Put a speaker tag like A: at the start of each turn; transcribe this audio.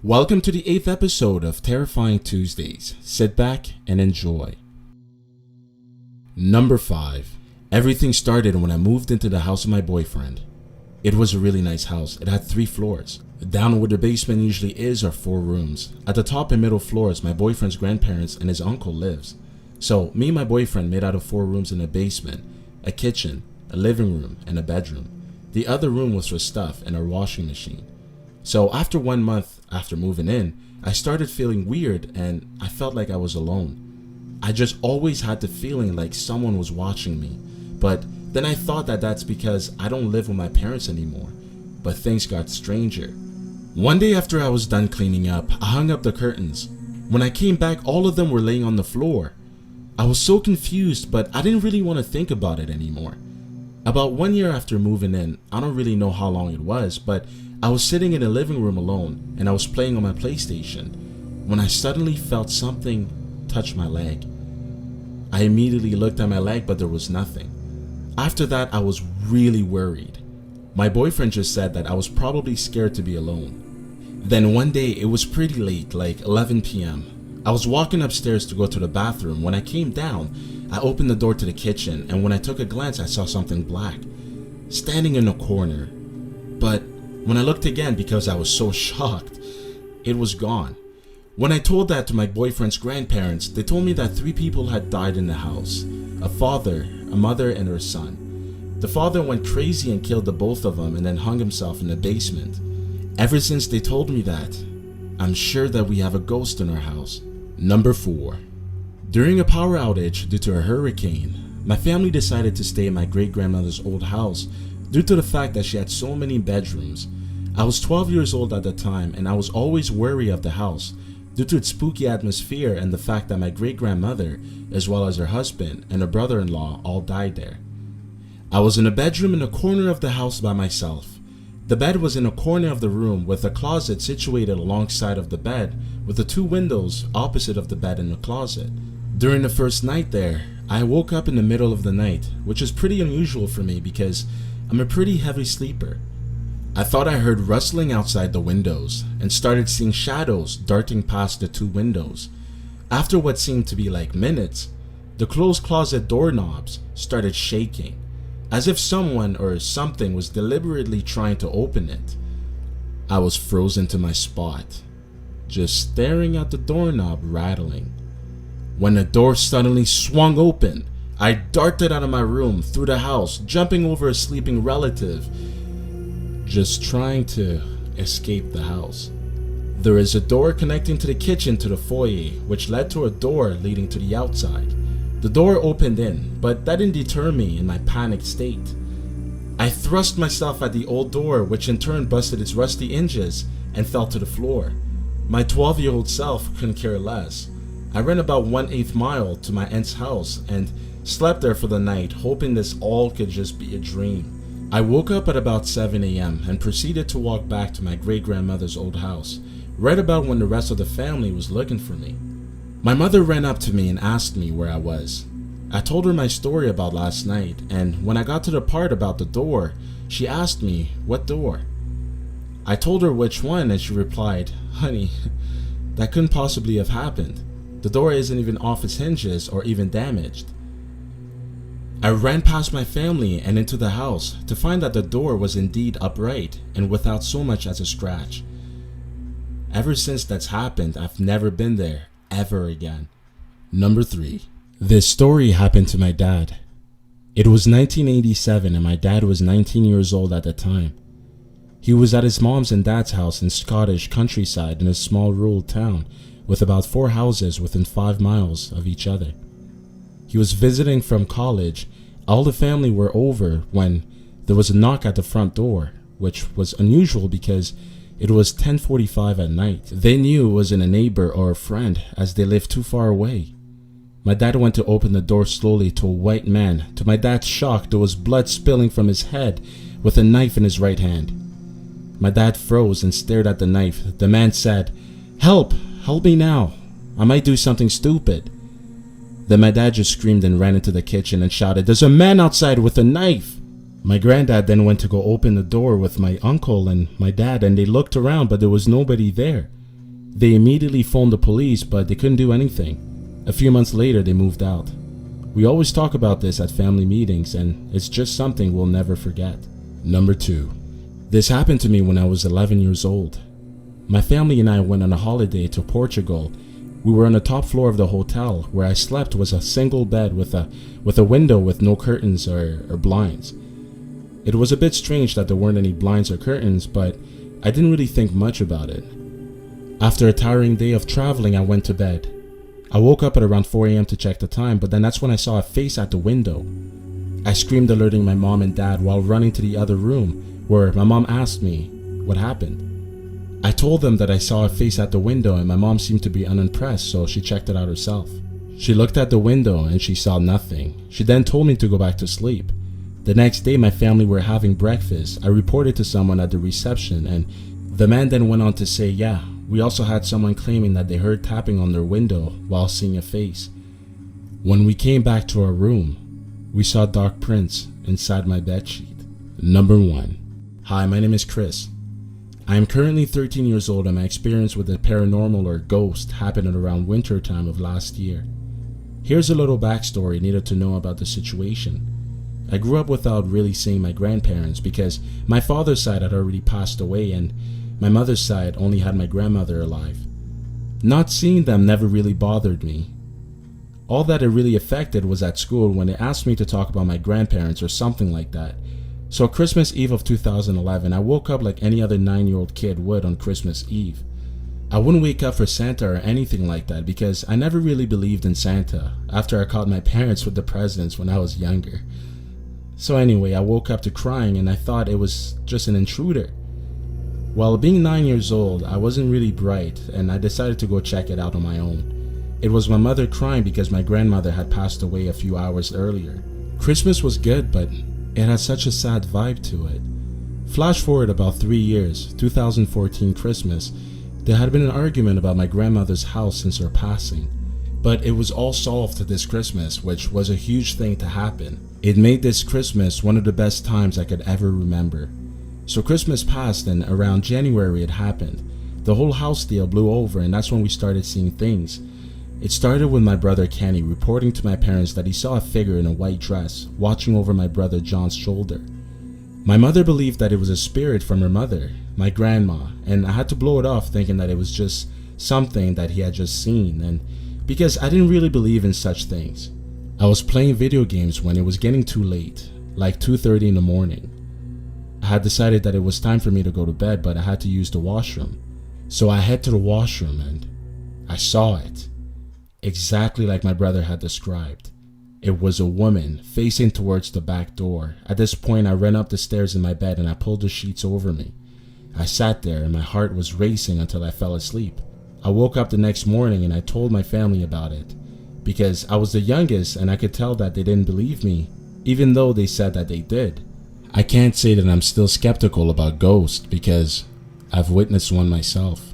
A: Welcome to the 8th episode of Terrifying Tuesdays. Sit back and enjoy. Number 5. Everything started when I moved into the house of my boyfriend. It was a really nice house. It had 3 floors. Down where the basement usually is are 4 rooms. At the top and middle floors, my boyfriend's grandparents and his uncle lives. So me and my boyfriend made out of 4 rooms in a basement, a kitchen, a living room, and a bedroom. The other room was for stuff and our washing machine. So after 1 month after moving in, I started feeling weird and I felt like I was alone. I just always had the feeling like someone was watching me. But then I thought that that's because I don't live with my parents anymore. But things got stranger. One day after I was done cleaning up, I hung up the curtains. When I came back, all of them were laying on the floor. I was so confused, but I didn't really want to think about it anymore. About 1 year after moving in, I don't really know how long it was, but I was sitting in the living room alone and I was playing on my PlayStation when I suddenly felt something touch my leg. I immediately looked at my leg, but there was nothing. After that, I was really worried. My boyfriend just said that I was probably scared to be alone. Then one day, it was pretty late, like 11 p.m. I was walking upstairs to go to the bathroom. When I came down, I opened the door to the kitchen, and when I took a glance, I saw something black standing in a corner. But when I looked again, because I was so shocked, it was gone. When I told that to my boyfriend's grandparents, they told me that 3 people had died in the house: a father, a mother, and her son. The father went crazy and killed the both of them and then hung himself in the basement. Ever since they told me that, I'm sure that we have a ghost in our house. Number 4. During a power outage due to a hurricane, my family decided to stay in my great-grandmother's old house due to the fact that she had so many bedrooms. I was 12 years old at the time and I was always wary of the house due to its spooky atmosphere and the fact that my great-grandmother, as well as her husband and her brother-in-law, all died there. I was in a bedroom in a corner of the house by myself. The bed was in a corner of the room with a closet situated alongside of the bed with the 2 windows opposite of the bed and the closet. During the first night there, I woke up in the middle of the night, which is pretty unusual for me because I'm a pretty heavy sleeper. I thought I heard rustling outside the windows and started seeing shadows darting past the 2 windows. After what seemed to be like minutes, the closed closet doorknobs started shaking, as if someone or something was deliberately trying to open it. I was frozen to my spot, just staring at the doorknob rattling. When the door suddenly swung open, I darted out of my room through the house, jumping over a sleeping relative, just trying to escape the house. There is a door connecting to the kitchen to the foyer, which led to a door leading to the outside. The door opened in, but that didn't deter me in my panicked state. I thrust myself at the old door, which in turn busted its rusty hinges and fell to the floor. My 12-year-old self couldn't care less. I ran about 1/8 mile to my aunt's house and slept there for the night, hoping this all could just be a dream. I woke up at about 7 a.m. and proceeded to walk back to my great-grandmother's old house, right about when the rest of the family was looking for me. My mother ran up to me and asked me where I was. I told her my story about last night, and when I got to the part about the door, she asked me, "What door?" I told her which one, and she replied, "Honey, that couldn't possibly have happened. The door isn't even off its hinges or even damaged." I ran past my family and into the house to find that the door was indeed upright and without so much as a scratch. Ever since that's happened, I've never been there ever again. Number 3. This story happened to my dad. It was 1987 and my dad was 19 years old at the time. He was at his mom's and dad's house in Scottish countryside in a small rural town with about 4 houses within 5 miles of each other. He was visiting from college. All the family were over when there was a knock at the front door, which was unusual because it was 10:45 at night. They knew it wasn't a neighbor or a friend as they lived too far away. My dad went to open the door slowly to a white man. To my dad's shock, there was blood spilling from his head with a knife in his right hand. My dad froze and stared at the knife. The man said, "Help! Help me now. I might do something stupid." Then my dad just screamed and ran into the kitchen and shouted, "There's a man outside with a knife!" My granddad then went to go open the door with my uncle and my dad, and they looked around, but there was nobody there. They immediately phoned the police, but they couldn't do anything. A few months later, they moved out. We always talk about this at family meetings, and it's just something we'll never forget. Number 2. This happened to me when I was 11 years old. My family and I went on a holiday to Portugal. We were on the top floor of the hotel. Where I slept was a single bed with a window with no curtains or blinds. It was a bit strange that there weren't any blinds or curtains, but I didn't really think much about it. After a tiring day of traveling, I went to bed. I woke up at around 4 a.m. to check the time, but then that's when I saw a face at the window. I screamed, alerting my mom and dad while running to the other room, where my mom asked me what happened. I told them that I saw a face at the window, and my mom seemed to be unimpressed, so she checked it out herself. She looked at the window and she saw nothing. She then told me to go back to sleep. The next day, my family were having breakfast. I reported to someone at the reception, and the man then went on to say, yeah, we also had someone claiming that they heard tapping on their window while seeing a face. When we came back to our room, we saw dark prints inside my bedsheet. Number 1. Hi, my name is Chris. I am currently 13 years old, and my experience with the paranormal or ghost happened at around winter time of last year. Here's a little backstory needed to know about the situation. I grew up without really seeing my grandparents because my father's side had already passed away and my mother's side only had my grandmother alive. Not seeing them never really bothered me. All that it really affected was at school when they asked me to talk about my grandparents or something like that. So Christmas Eve of 2011, I woke up like any other 9-year-old kid would on Christmas Eve. I wouldn't wake up for Santa or anything like that because I never really believed in Santa after I caught my parents with the presents when I was younger. So anyway, I woke up to crying and I thought it was just an intruder. While being 9 years old, I wasn't really bright and I decided to go check it out on my own. It was my mother crying because my grandmother had passed away a few hours earlier. Christmas was good, but it had such a sad vibe to it. Flash forward about 3 years, 2014 Christmas, there had been an argument about my grandmother's house since her passing. But it was all solved this Christmas, which was a huge thing to happen. It made this Christmas one of the best times I could ever remember. So Christmas passed and around January it happened. The whole house deal blew over and that's when we started seeing things. It started with my brother Kenny reporting to my parents that he saw a figure in a white dress watching over my brother John's shoulder. My mother believed that it was a spirit from her mother, my grandma, and I had to blow it off thinking that it was just something that he had just seen, and because I didn't really believe in such things. I was playing video games when it was getting too late, like 2:30 in the morning. I had decided that it was time for me to go to bed, but I had to use the washroom. So I head to the washroom and I saw it. Exactly like my brother had described. It was a woman facing towards the back door. At this point, I ran up the stairs in my bed and I pulled the sheets over me. I sat there and my heart was racing until I fell asleep. I woke up the next morning and I told my family about it because I was the youngest and I could tell that they didn't believe me, even though they said that they did. I can't say that I'm still skeptical about ghosts because I've witnessed one myself.